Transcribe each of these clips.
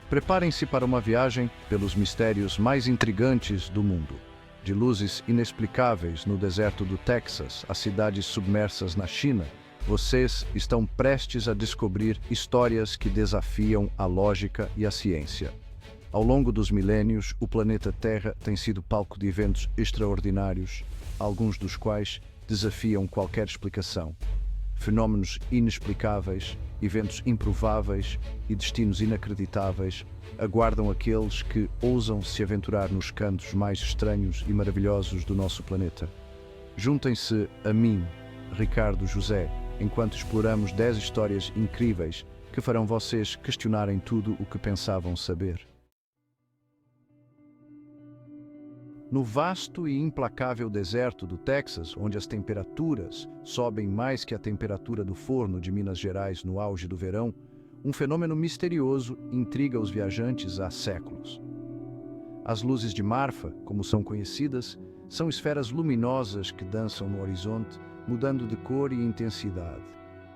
Preparem-se para uma viagem pelos mistérios mais intrigantes do mundo. De luzes inexplicáveis no deserto do Texas a cidades submersas na China, vocês estão prestes a descobrir histórias que desafiam a lógica e a ciência. Ao longo dos milênios, o planeta Terra tem sido palco de eventos extraordinários, alguns dos quais desafiam qualquer explicação. Fenômenos inexplicáveis, eventos improváveis e destinos inacreditáveis aguardam aqueles que ousam se aventurar nos cantos mais estranhos e maravilhosos do nosso planeta. Juntem-se a mim, Ricardo José, enquanto exploramos 10 histórias incríveis que farão vocês questionarem tudo o que pensavam saber. No vasto e implacável deserto do Texas, onde as temperaturas sobem mais que a temperatura do forno de Minas Gerais no auge do verão, um fenômeno misterioso intriga os viajantes há séculos. As luzes de Marfa, como são conhecidas, são esferas luminosas que dançam no horizonte, mudando de cor e intensidade.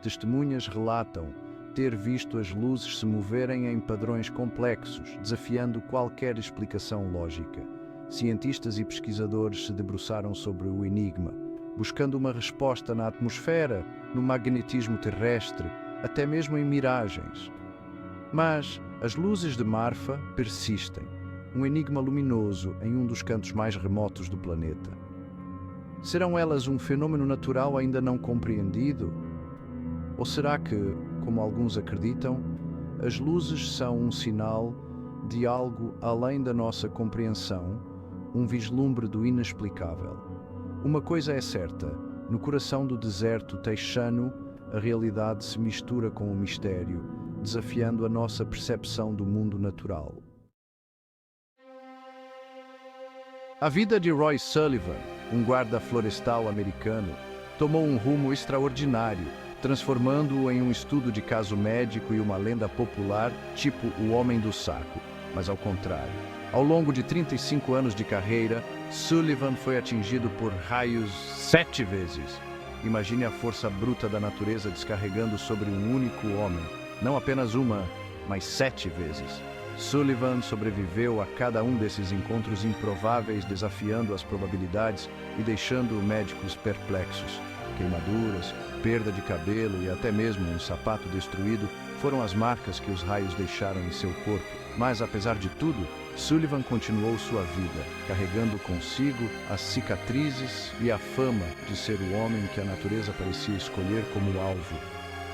Testemunhas relatam ter visto as luzes se moverem em padrões complexos, desafiando qualquer explicação lógica. Cientistas e pesquisadores se debruçaram sobre o enigma, buscando uma resposta na atmosfera, no magnetismo terrestre, até mesmo em miragens. Mas as luzes de Marfa persistem, um enigma luminoso em um dos cantos mais remotos do planeta. Serão elas um fenômeno natural ainda não compreendido? Ou será que, como alguns acreditam, as luzes são um sinal de algo além da nossa compreensão? Um vislumbre do inexplicável. Uma coisa é certa, no coração do deserto texano, a realidade se mistura com o mistério, desafiando a nossa percepção do mundo natural. A vida de Roy Sullivan, um guarda florestal americano, tomou um rumo extraordinário, transformando-o em um estudo de caso médico e uma lenda popular, tipo o Homem do Saco, mas ao contrário. Ao longo de 35 anos de carreira, Sullivan foi atingido por raios 7 vezes. Imagine a força bruta da natureza descarregando sobre um único homem. Não apenas uma, mas 7 vezes. Sullivan sobreviveu a cada um desses encontros improváveis, desafiando as probabilidades e deixando médicos perplexos. Queimaduras, perda de cabelo e até mesmo um sapato destruído foram as marcas que os raios deixaram em seu corpo. Mas, apesar de tudo, Sullivan continuou sua vida, carregando consigo as cicatrizes e a fama de ser o homem que a natureza parecia escolher como alvo.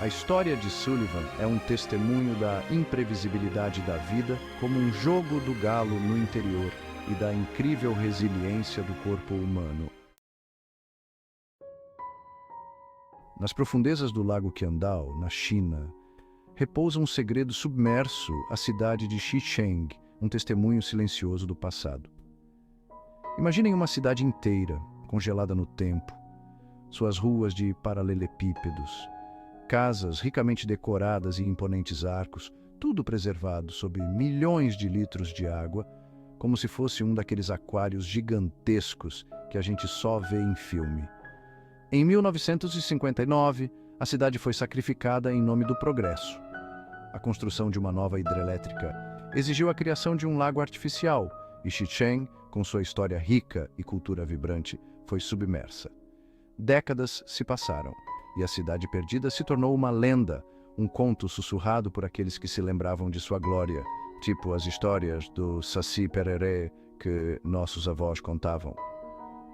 A história de Sullivan é um testemunho da imprevisibilidade da vida, como um jogo do galo no interior, e da incrível resiliência do corpo humano. Nas profundezas do lago Qiandao, na China, repousa um segredo submerso, a cidade de Xicheng, um testemunho silencioso do passado. Imaginem uma cidade inteira, congelada no tempo, suas ruas de paralelepípedos, casas ricamente decoradas e imponentes arcos, tudo preservado sob milhões de litros de água, como se fosse um daqueles aquários gigantescos que a gente só vê em filme. Em 1959, a cidade foi sacrificada em nome do progresso. A construção de uma nova hidrelétrica exigiu a criação de um lago artificial, e Xicheng, com sua história rica e cultura vibrante, foi submersa. Décadas se passaram, e a cidade perdida se tornou uma lenda, um conto sussurrado por aqueles que se lembravam de sua glória, tipo as histórias do Saci Pererê que nossos avós contavam.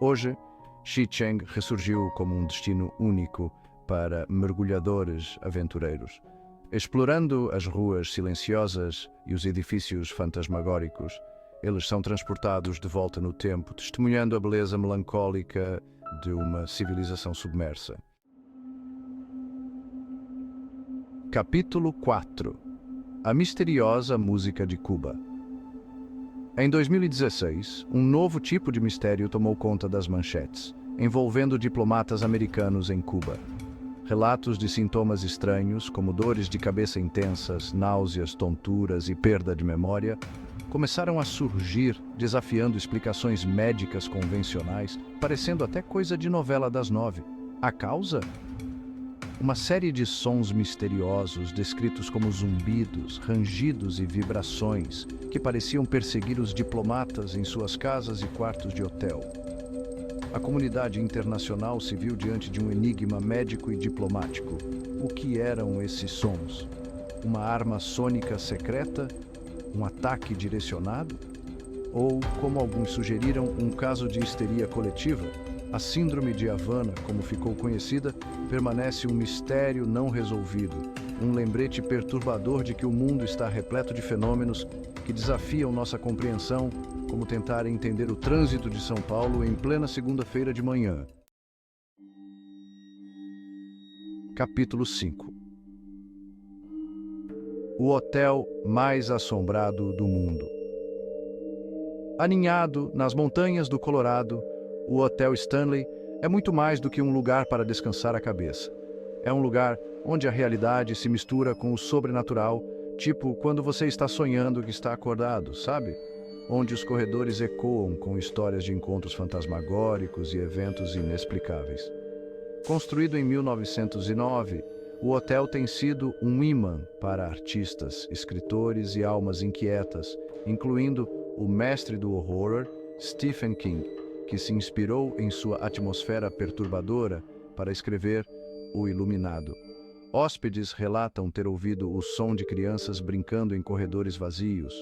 Hoje, Xicheng ressurgiu como um destino único para mergulhadores aventureiros. Explorando as ruas silenciosas e os edifícios fantasmagóricos, eles são transportados de volta no tempo, testemunhando a beleza melancólica de uma civilização submersa. Capítulo 4. A misteriosa música de Cuba. Em 2016, um novo tipo de mistério tomou conta das manchetes, envolvendo diplomatas americanos em Cuba. Relatos de sintomas estranhos, como dores de cabeça intensas, náuseas, tonturas e perda de memória, começaram a surgir, desafiando explicações médicas convencionais, parecendo até coisa de novela das 9. A causa? Uma série de sons misteriosos, descritos como zumbidos, rangidos e vibrações, que pareciam perseguir os diplomatas em suas casas e quartos de hotel. A comunidade internacional se viu diante de um enigma médico e diplomático. O que eram esses sons? Uma arma sônica secreta? Um ataque direcionado? Ou, como alguns sugeriram, um caso de histeria coletiva? A Síndrome de Havana, como ficou conhecida, permanece um mistério não resolvido, um lembrete perturbador de que o mundo está repleto de fenômenos que desafiam nossa compreensão, como tentar entender o trânsito de São Paulo em plena segunda-feira de manhã. Capítulo 5. O hotel mais assombrado do mundo. Aninhado nas montanhas do Colorado, o Hotel Stanley é muito mais do que um lugar para descansar a cabeça. É um lugar onde a realidade se mistura com o sobrenatural, tipo quando você está sonhando que está acordado, sabe? Onde os corredores ecoam com histórias de encontros fantasmagóricos e eventos inexplicáveis. Construído em 1909, o hotel tem sido um imã para artistas, escritores e almas inquietas, incluindo o mestre do horror, Stephen King, que se inspirou em sua atmosfera perturbadora para escrever O Iluminado. Hóspedes relatam ter ouvido o som de crianças brincando em corredores vazios,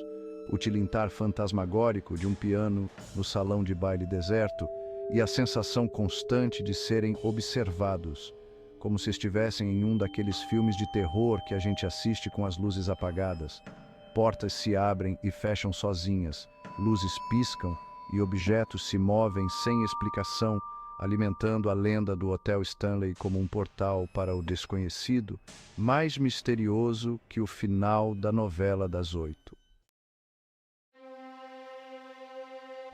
o tilintar fantasmagórico de um piano no salão de baile deserto e a sensação constante de serem observados, como se estivessem em um daqueles filmes de terror que a gente assiste com as luzes apagadas. Portas se abrem e fecham sozinhas, luzes piscam e objetos se movem sem explicação, alimentando a lenda do Hotel Stanley como um portal para o desconhecido, mais misterioso que o final da novela das 8.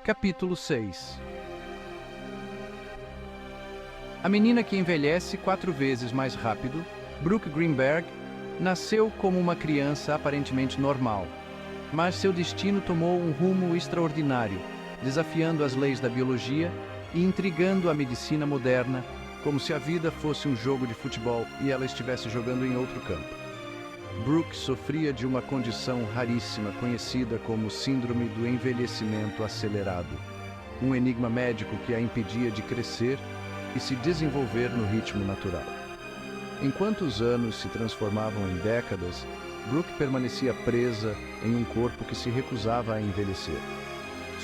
Capítulo 6. A menina que envelhece 4 vezes mais rápido, Brooke Greenberg, nasceu como uma criança aparentemente normal, mas seu destino tomou um rumo extraordinário, desafiando as leis da biologia e intrigando a medicina moderna, como se a vida fosse um jogo de futebol e ela estivesse jogando em outro campo. Brooke sofria de uma condição raríssima conhecida como Síndrome do Envelhecimento Acelerado, um enigma médico que a impedia de crescer e se desenvolver no ritmo natural. Enquanto os anos se transformavam em décadas, Brooke permanecia presa em um corpo que se recusava a envelhecer.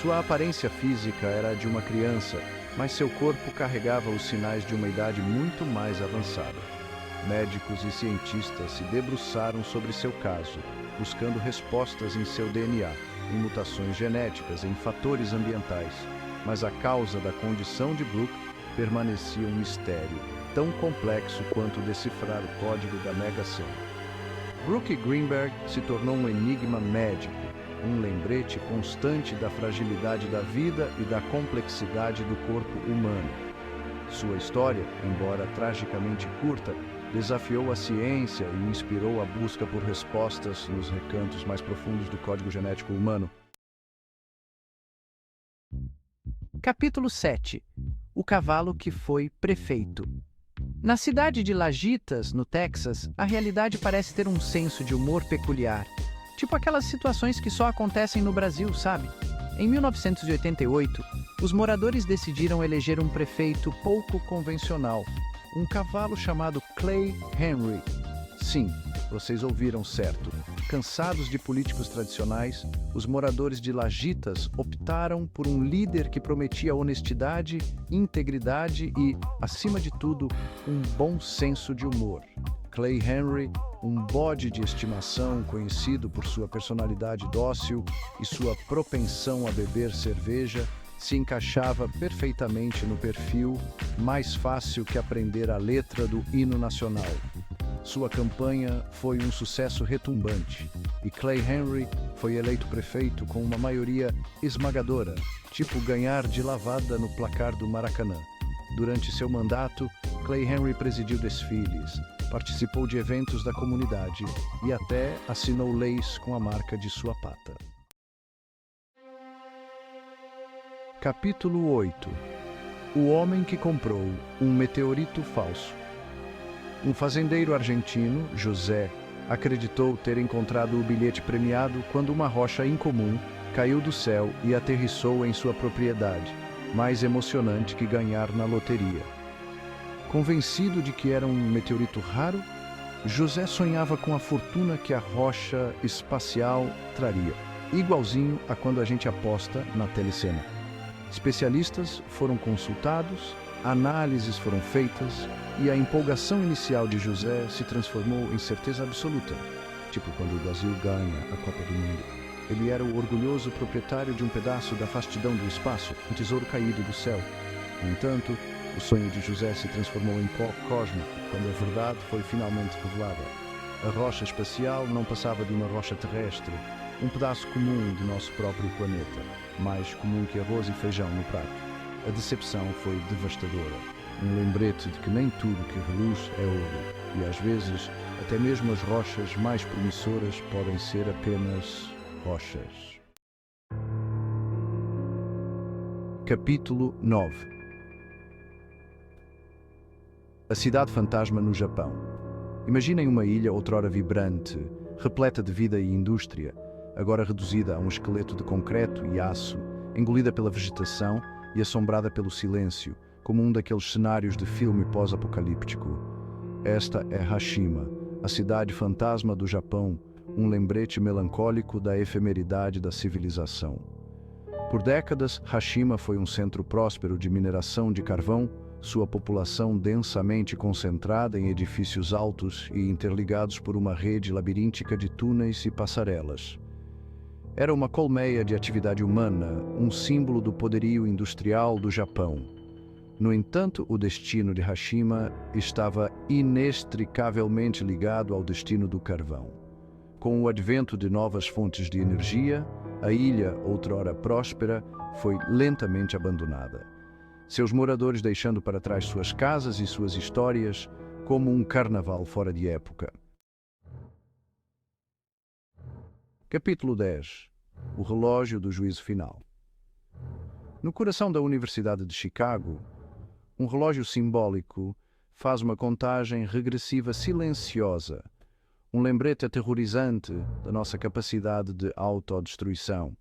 Sua aparência física era a de uma criança, mas seu corpo carregava os sinais de uma idade muito mais avançada. Médicos e cientistas se debruçaram sobre seu caso, buscando respostas em seu DNA, em mutações genéticas, em fatores ambientais. Mas a causa da condição de Brooke permanecia um mistério, tão complexo quanto decifrar o código da Mega Sena. Brooke Greenberg se tornou um enigma médico, um lembrete constante da fragilidade da vida e da complexidade do corpo humano. Sua história, embora tragicamente curta, desafiou a ciência e inspirou a busca por respostas nos recantos mais profundos do código genético humano. Capítulo 7. O cavalo que foi prefeito. Na cidade de Lajitas, no Texas, a realidade parece ter um senso de humor peculiar. Tipo aquelas situações que só acontecem no Brasil, sabe? Em 1988, os moradores decidiram eleger um prefeito pouco convencional, um cavalo chamado Clay Henry. Sim, vocês ouviram certo. Cansados de políticos tradicionais, os moradores de Lajitas optaram por um líder que prometia honestidade, integridade e, acima de tudo, um bom senso de humor. Clay Henry, um bode de estimação conhecido por sua personalidade dócil e sua propensão a beber cerveja, se encaixava perfeitamente no perfil mais fácil que aprender a letra do hino nacional. Sua campanha foi um sucesso retumbante e Clay Henry foi eleito prefeito com uma maioria esmagadora, tipo ganhar de lavada no placar do Maracanã. Durante seu mandato, Clay Henry presidiu desfiles, participou de eventos da comunidade e até assinou leis com a marca de sua pata. Capítulo 8. O homem que comprou um meteorito falso. Um fazendeiro argentino, José, acreditou ter encontrado o bilhete premiado quando uma rocha incomum caiu do céu e aterrissou em sua propriedade, mais emocionante que ganhar na loteria. Convencido de que era um meteorito raro, José sonhava com a fortuna que a rocha espacial traria, igualzinho a quando a gente aposta na telecena. Especialistas foram consultados, análises foram feitas e a empolgação inicial de José se transformou em certeza absoluta, tipo quando o Brasil ganha a Copa do Mundo. Ele era o orgulhoso proprietário de um pedaço da vastidão do espaço, um tesouro caído do céu. No entanto, o sonho de José se transformou em pó cósmico quando a verdade foi finalmente revelada. A rocha espacial não passava de uma rocha terrestre, um pedaço comum do nosso próprio planeta, mais comum que arroz e feijão no prato. A decepção foi devastadora. Um lembrete de que nem tudo que reluz é ouro, e às vezes até mesmo as rochas mais promissoras podem ser apenas rochas. Capítulo 9. A cidade fantasma no Japão. Imaginem uma ilha outrora vibrante, repleta de vida e indústria, agora reduzida a um esqueleto de concreto e aço, engolida pela vegetação e assombrada pelo silêncio, como um daqueles cenários de filme pós-apocalíptico. Esta é Hashima, a cidade fantasma do Japão, um lembrete melancólico da efemeridade da civilização. Por décadas, Hashima foi um centro próspero de mineração de carvão, sua população densamente concentrada em edifícios altos e interligados por uma rede labiríntica de túneis e passarelas. Era uma colmeia de atividade humana, um símbolo do poderio industrial do Japão. No entanto, o destino de Hashima estava inextricavelmente ligado ao destino do carvão. Com o advento de novas fontes de energia, a ilha, outrora próspera, foi lentamente abandonada. Seus moradores deixando para trás suas casas e suas histórias, como um carnaval fora de época. Capítulo 10. O relógio do juízo final. No coração da Universidade de Chicago, um relógio simbólico faz uma contagem regressiva silenciosa, um lembrete aterrorizante da nossa capacidade de autodestruição,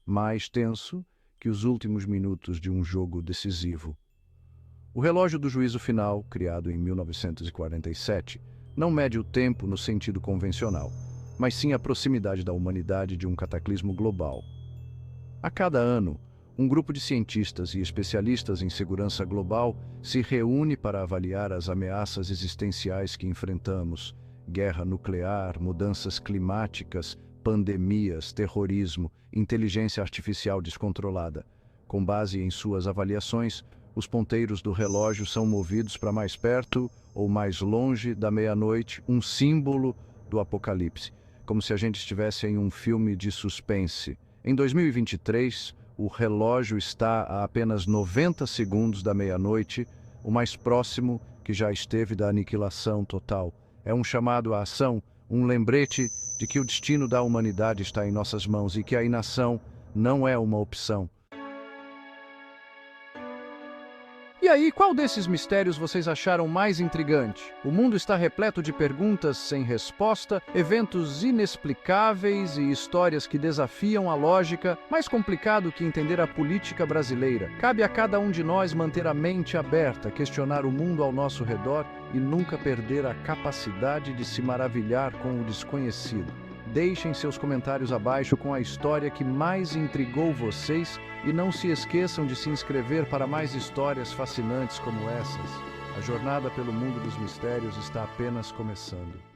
mais tenso que os últimos minutos de um jogo decisivo. O relógio do juízo final, criado em 1947, não mede o tempo no sentido convencional, mas sim a proximidade da humanidade de um cataclismo global. A cada ano, um grupo de cientistas e especialistas em segurança global se reúne para avaliar as ameaças existenciais que enfrentamos: guerra nuclear, mudanças climáticas, pandemias, terrorismo, inteligência artificial descontrolada. Com base em suas avaliações, os ponteiros do relógio são movidos para mais perto ou mais longe da meia-noite, um símbolo do apocalipse, como se a gente estivesse em um filme de suspense. Em 2023, o relógio está a apenas 90 segundos da meia-noite, o mais próximo que já esteve da aniquilação total. É um chamado à ação, um lembrete de que o destino da humanidade está em nossas mãos e que a inação não é uma opção. E aí, qual desses mistérios vocês acharam mais intrigante? O mundo está repleto de perguntas sem resposta, eventos inexplicáveis e histórias que desafiam a lógica, mais complicado que entender a política brasileira. Cabe a cada um de nós manter a mente aberta, questionar o mundo ao nosso redor e nunca perder a capacidade de se maravilhar com o desconhecido. Deixem seus comentários abaixo com a história que mais intrigou vocês e não se esqueçam de se inscrever para mais histórias fascinantes como essas. A jornada pelo mundo dos mistérios está apenas começando.